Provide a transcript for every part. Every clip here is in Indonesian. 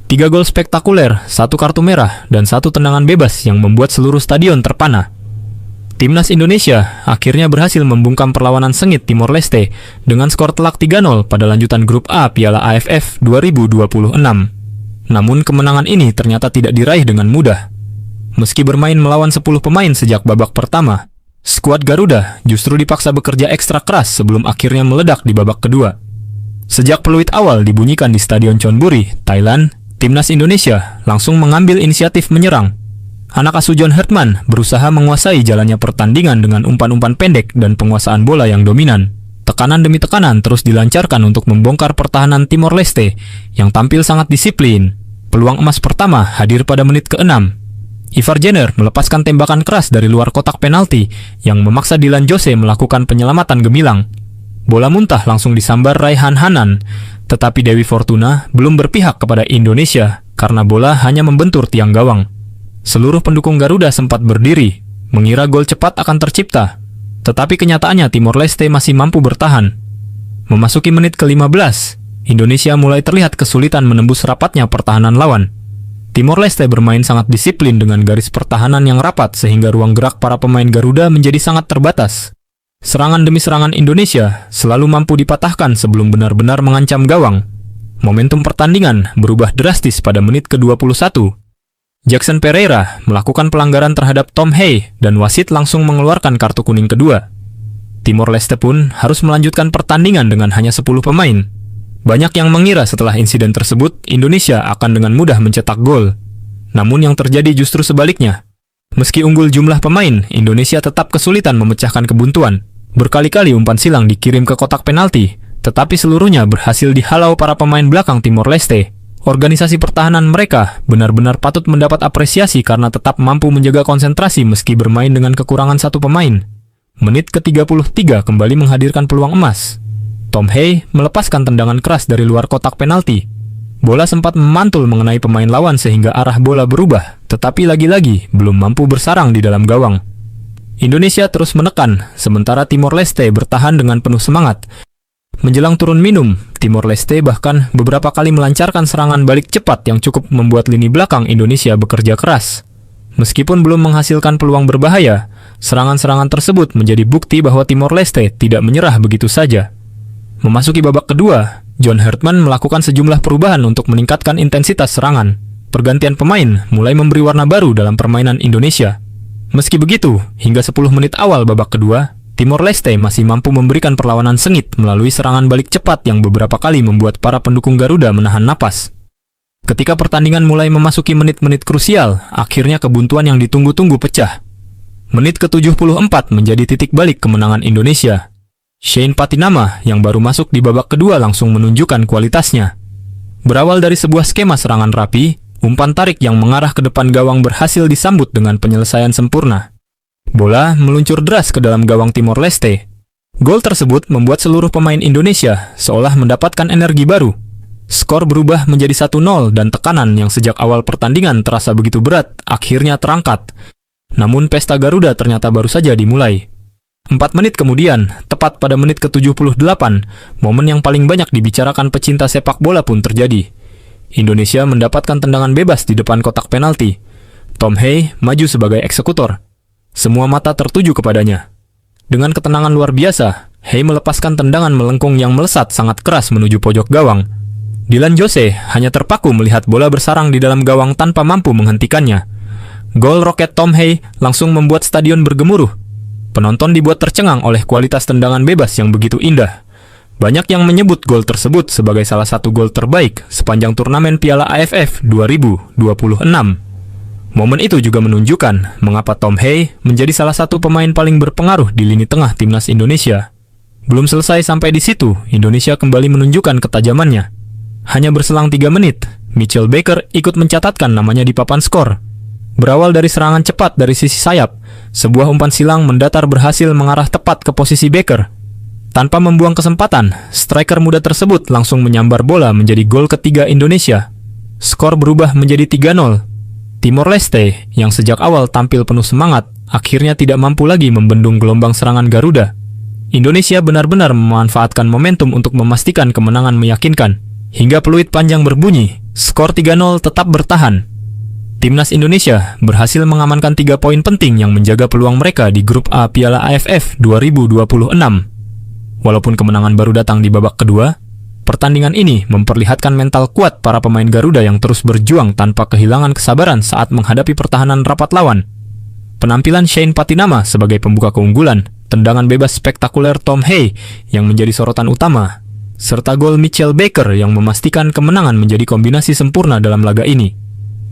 3 gol spektakuler, 1 kartu merah, dan 1 tendangan bebas yang membuat seluruh stadion terpana. Timnas Indonesia akhirnya berhasil membungkam perlawanan sengit Timor Leste dengan skor telak 3-0 pada lanjutan grup A Piala AFF 2026. Namun kemenangan ini ternyata tidak diraih dengan mudah. Meski bermain melawan 10 pemain sejak babak pertama, skuad Garuda justru dipaksa bekerja ekstra keras sebelum akhirnya meledak di babak kedua. Sejak peluit awal dibunyikan di Stadion Chonburi, Thailand, Timnas Indonesia langsung mengambil inisiatif menyerang. Anak asuh John Hertman berusaha menguasai jalannya pertandingan dengan umpan-umpan pendek dan penguasaan bola yang dominan. Tekanan demi tekanan terus dilancarkan untuk membongkar pertahanan Timor Leste yang tampil sangat disiplin. Peluang emas pertama hadir pada menit ke-6. Ivar Jenner melepaskan tembakan keras dari luar kotak penalti yang memaksa Dylan Jose melakukan penyelamatan gemilang. Bola muntah langsung disambar Raihan Hanan, tetapi Dewi Fortuna belum berpihak kepada Indonesia karena bola hanya membentur tiang gawang. Seluruh pendukung Garuda sempat berdiri, mengira gol cepat akan tercipta, tetapi kenyataannya Timor Leste masih mampu bertahan. Memasuki menit ke-15, Indonesia mulai terlihat kesulitan menembus rapatnya pertahanan lawan. Timor Leste bermain sangat disiplin dengan garis pertahanan yang rapat sehingga ruang gerak para pemain Garuda menjadi sangat terbatas. Serangan demi serangan Indonesia selalu mampu dipatahkan sebelum benar-benar mengancam gawang. Momentum pertandingan berubah drastis pada menit ke-21. Jackson Pereira melakukan pelanggaran terhadap Tom Hay dan wasit langsung mengeluarkan kartu kuning kedua. Timor Leste pun harus melanjutkan pertandingan dengan hanya 10 pemain. Banyak yang mengira setelah insiden tersebut Indonesia akan dengan mudah mencetak gol. Namun yang terjadi justru sebaliknya. Meski unggul jumlah pemain, Indonesia tetap kesulitan memecahkan kebuntuan. Berkali-kali umpan silang dikirim ke kotak penalti, tetapi seluruhnya berhasil dihalau para pemain belakang Timor Leste. Organisasi pertahanan mereka benar-benar patut mendapat apresiasi karena tetap mampu menjaga konsentrasi meski bermain dengan kekurangan 1 pemain. Menit ke-33 kembali menghadirkan peluang emas. Tom Hay melepaskan tendangan keras dari luar kotak penalti. Bola sempat memantul mengenai pemain lawan sehingga arah bola berubah, tetapi lagi-lagi belum mampu bersarang di dalam gawang. Indonesia terus menekan, sementara Timor Leste bertahan dengan penuh semangat. Menjelang turun minum, Timor Leste bahkan beberapa kali melancarkan serangan balik cepat yang cukup membuat lini belakang Indonesia bekerja keras. Meskipun belum menghasilkan peluang berbahaya, serangan-serangan tersebut menjadi bukti bahwa Timor Leste tidak menyerah begitu saja. Memasuki babak kedua, John Hertman melakukan sejumlah perubahan untuk meningkatkan intensitas serangan. Pergantian pemain mulai memberi warna baru dalam permainan Indonesia. Meski begitu, hingga 10 menit awal babak kedua, Timor Leste masih mampu memberikan perlawanan sengit melalui serangan balik cepat yang beberapa kali membuat para pendukung Garuda menahan napas. Ketika pertandingan mulai memasuki menit-menit krusial, akhirnya kebuntuan yang ditunggu-tunggu pecah. Menit ke-74 menjadi titik balik kemenangan Indonesia. Shane Patinama yang baru masuk di babak kedua langsung menunjukkan kualitasnya. Berawal dari sebuah skema serangan rapi, umpan tarik yang mengarah ke depan gawang berhasil disambut dengan penyelesaian sempurna. Bola meluncur deras ke dalam gawang Timor Leste. Gol tersebut membuat seluruh pemain Indonesia seolah mendapatkan energi baru. Skor berubah menjadi 1-0 dan tekanan yang sejak awal pertandingan terasa begitu berat akhirnya terangkat. Namun pesta Garuda ternyata baru saja dimulai. 4 menit kemudian, tepat pada menit ke-78, momen yang paling banyak dibicarakan pecinta sepak bola pun terjadi. Indonesia mendapatkan tendangan bebas di depan kotak penalti. Tom Hay maju sebagai eksekutor. Semua mata tertuju kepadanya. Dengan ketenangan luar biasa, Hay melepaskan tendangan melengkung yang melesat sangat keras menuju pojok gawang. Dylan Jose hanya terpaku melihat bola bersarang di dalam gawang tanpa mampu menghentikannya. Gol roket Tom Hay langsung membuat stadion bergemuruh. Penonton dibuat tercengang oleh kualitas tendangan bebas yang begitu indah. Banyak yang menyebut gol tersebut sebagai salah satu gol terbaik sepanjang turnamen Piala AFF 2026. Momen itu juga menunjukkan mengapa Tom Hay menjadi salah satu pemain paling berpengaruh di lini tengah timnas Indonesia. Belum selesai sampai di situ, Indonesia kembali menunjukkan ketajamannya. Hanya berselang 3 menit, Mitchell Baker ikut mencatatkan namanya di papan skor. Berawal dari serangan cepat dari sisi sayap, sebuah umpan silang mendatar berhasil mengarah tepat ke posisi Baker. Tanpa membuang kesempatan, striker muda tersebut langsung menyambar bola menjadi gol ketiga Indonesia. Skor berubah menjadi 3-0. Timor Leste, yang sejak awal tampil penuh semangat, akhirnya tidak mampu lagi membendung gelombang serangan Garuda. Indonesia benar-benar memanfaatkan momentum untuk memastikan kemenangan meyakinkan. Hingga peluit panjang berbunyi, skor 3-0 tetap bertahan. Timnas Indonesia berhasil mengamankan 3 poin penting yang menjaga peluang mereka di grup A Piala AFF 2026. Walaupun kemenangan baru datang di babak kedua, pertandingan ini memperlihatkan mental kuat para pemain Garuda yang terus berjuang tanpa kehilangan kesabaran saat menghadapi pertahanan rapat lawan. Penampilan Shane Patinama sebagai pembuka keunggulan, tendangan bebas spektakuler Tom Hay yang menjadi sorotan utama, serta gol Mitchell Baker yang memastikan kemenangan menjadi kombinasi sempurna dalam laga ini.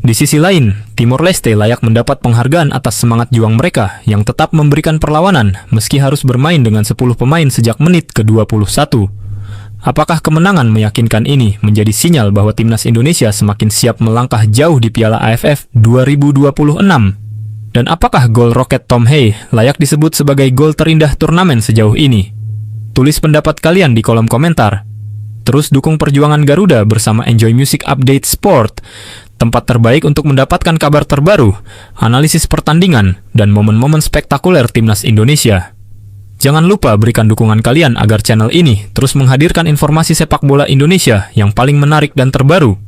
Di sisi lain, Timor Leste layak mendapat penghargaan atas semangat juang mereka yang tetap memberikan perlawanan meski harus bermain dengan 10 pemain sejak menit ke-21. Apakah kemenangan meyakinkan ini menjadi sinyal bahwa Timnas Indonesia semakin siap melangkah jauh di Piala AFF 2026? Dan apakah gol roket Tom Hay layak disebut sebagai gol terindah turnamen sejauh ini? Tulis pendapat kalian di kolom komentar. Terus dukung perjuangan Garuda bersama Enjoy Music Update Sport, tempat terbaik untuk mendapatkan kabar terbaru, analisis pertandingan, dan momen-momen spektakuler Timnas Indonesia. Jangan lupa berikan dukungan kalian agar channel ini terus menghadirkan informasi sepak bola Indonesia yang paling menarik dan terbaru.